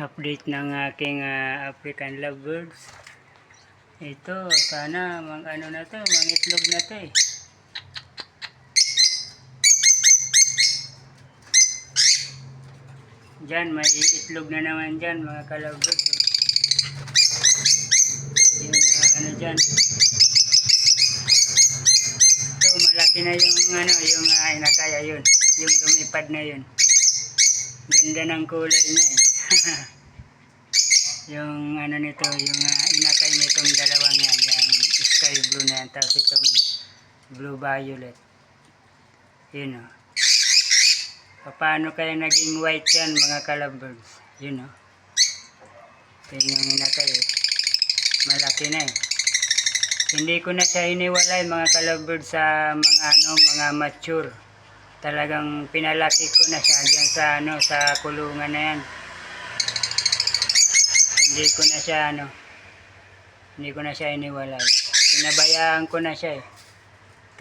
Update ng aking African lovebirds. Ito, sana ano na to, mangitlog na to eh. Diyan, may itlog na naman dyan mga ka-lovebirds. Yung ano dyan. Ito, malaki na yung yung inakaya yun. Yung lumipad na yun. Ganda ng kulay niya eh. Yung ano nito, yung inakay nitong dalawang yan, yung sky blue na yan, tapos itong blue violet. Yun o. Paano kaya naging white yan mga ka-lovebirds? Yun o. Yun yung inakay eh. Malaki na eh. Hindi ko na siya iniwalay mga ka-lovebirds sa mga mature. Talagang pinalaki ko na siya dyan sa kulungan na yan. Hindi ko na siya iniwalay. Pinabayaan ko na siya eh.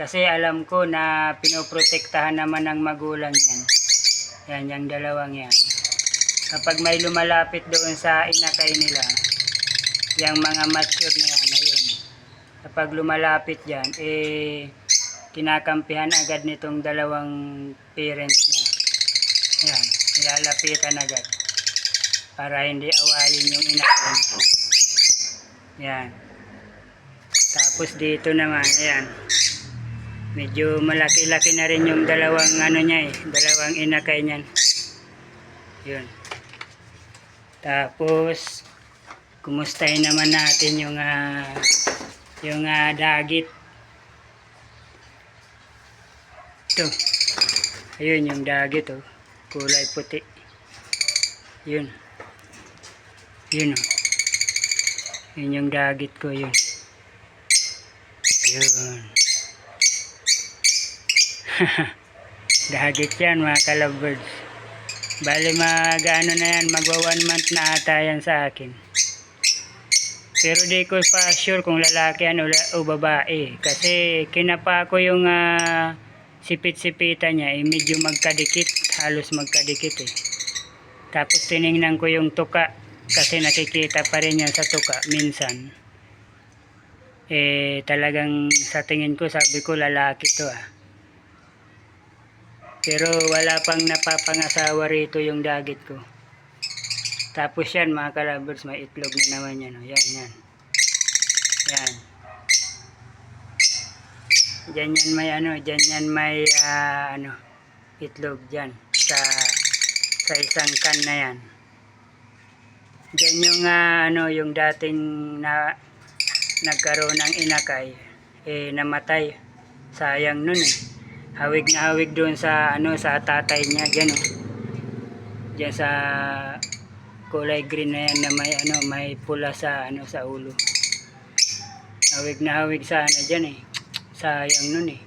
Kasi alam ko na pinoprotektahan naman ng magulang yan. Yan, yung dalawang yan. Kapag may lumalapit doon sa inakay nila, yung mga mature na yan, ayun. Kapag lumalapit dyan, kinakampihan agad nitong dalawang parents niya. Yan, nilalapitan agad. Para hindi awayin yung inakay niya. Yan. Tapos dito naman, ayan. Medyo malaki-laki na rin yung dalawang dalawang inakay niyan. Yun. Tapos kumustahin naman natin yung dagit. Ito. Ayun yung dagit oh. Kulay puti. Yun. Yun oh. Yun yung dagit ko yun. Yun. Dagit yan mga ka-lovebirds. Bali mag-ano na yan, magwa 1 month na ata yan sa akin. Pero di ko pa sure kung lalaki yan o babae. Kasi kinapa ko yung sipit-sipitan niya, medyo magkadikit, halos magkadikit eh. Tapos tiningnan ko yung tuka, kasi nakikita pa rin yan sa tuka minsan. Talagang sa tingin ko, sabi ko lalaki to ah. Pero wala pang napapangasawa rito yung dagit ko. Tapos yan mga ka-lovebirds, may itlog na naman yan. Yan, yan. Yan. Diyan yan may diyan yan may itlog dyan. Sa isang kan na yan. Diyan yung yung dating nagkaroon ng inakay. Namatay. Sayang nun eh. Hawig na hawig doon sa sa tatay niya diyan oh. Diyan sa kulay green na yan na may pula sa sa ulo. Hawig na hawig sana diyan eh. Sayang nun eh.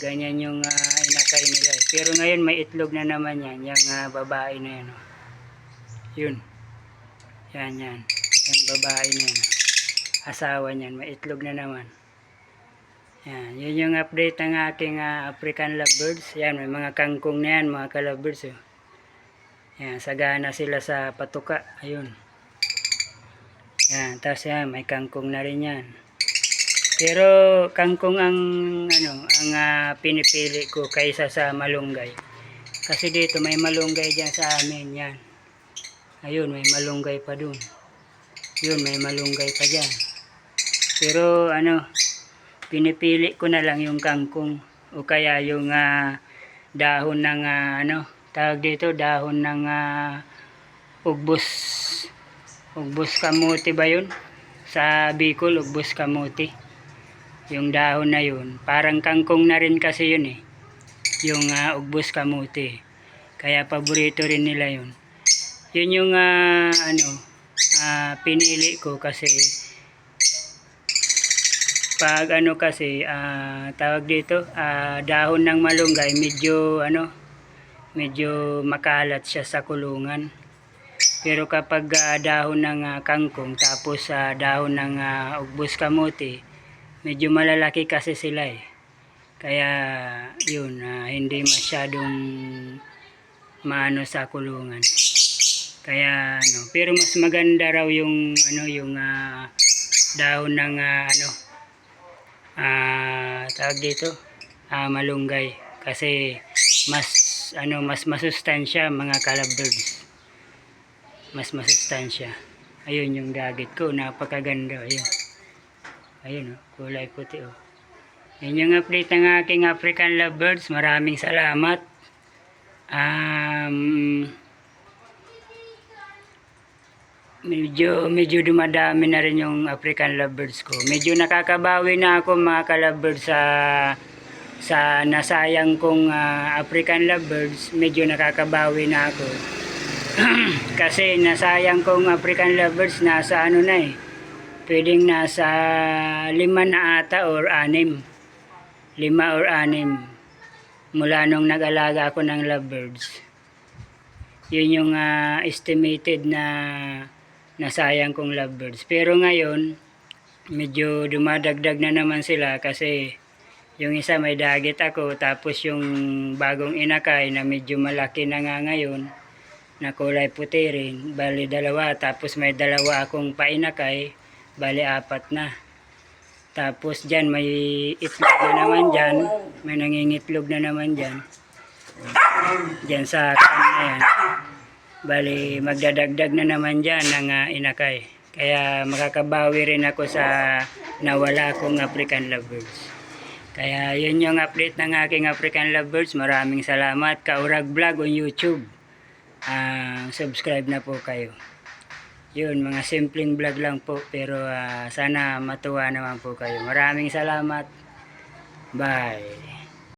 Ganyan yung inakay nila eh. Pero ngayon may itlog na naman yan, yung babae na yan oh. Yun. Yan yan. Yung babae na yan. Asawa niyan, may itlog na naman. Yan, yun yung update ng aking African lovebirds. Yan, may mga kangkong na yan, mga ka-lovebirds. Oh. Yan, sagana sila sa patuka. Ayun. Yan, tapos yan, may kangkong na rin yan. Pero kangkong ang pinipili ko kaysa sa malunggay. Kasi dito may malunggay dyan sa amin. Yan. Ayun, may malunggay pa dun. Yun, may malunggay pa dyan. Pero pinipili ko na lang yung kangkong o kaya yung dahon ng tawag dito, dahon ng ugbos kamuti ba yun? Sa Bicol, ugbos kamuti. Yung dahon na yun, parang kangkong na rin kasi yun eh. Yung ugbos kamuti. Kaya paborito rin nila yun. Yun yung pinili ko kasi pag kasi tawag dito dahon ng malunggay medyo makalat siya sa kulungan. Pero kapag dahon ng kangkong tapos dahon ng ugbos kamuti, medyo malalaki kasi sila eh. Kaya yun, hindi masyadong maano sa kulungan. Kaya ano, pero mas maganda raw yung ano yung dahon ng tawag dito, malunggay kasi mas mas masustansya mga kalabirds. Mas masustansya. Ayun yung dagit ko, napakaganda. Ayun. Ayun oh, kulay puti oh. Yun yung update ng aking African lovebirds. Maraming salamat. Medyo dumadami na rin yung African lovebirds ko. Medyo nakakabawi na ako mga kalabirds sa nasayang kong African lovebirds. Medyo nakakabawi na ako. Kasi nasayang kong African lovebirds nasa ano na eh. Pwedeng nasa 5 na ata or 6. 5 or 6 mula nung nag-alaga ako ng lovebirds. Yun yung estimated na nasayang kong lovebirds. Pero ngayon medyo dumadagdag na naman sila kasi yung isa may dagit ako, tapos yung bagong inakay na medyo malaki na nga ngayon na kulay puti rin, bali 2, tapos may 2 akong painakay, bali 4 na. Tapos dyan may itlog na naman dyan, may nangingitlog na naman dyan sa kan na yan, bali magdadagdag na naman dyan ng inakay. Kaya makakabawi rin ako sa nawala kong African lovebirds. Kaya yun yung update ng aking African lovebirds. Maraming salamat. Kaurag Vlog on YouTube. Subscribe na po kayo. Yun, mga simpleng vlog lang po, pero sana matuwa naman po kayo. Maraming salamat. Bye.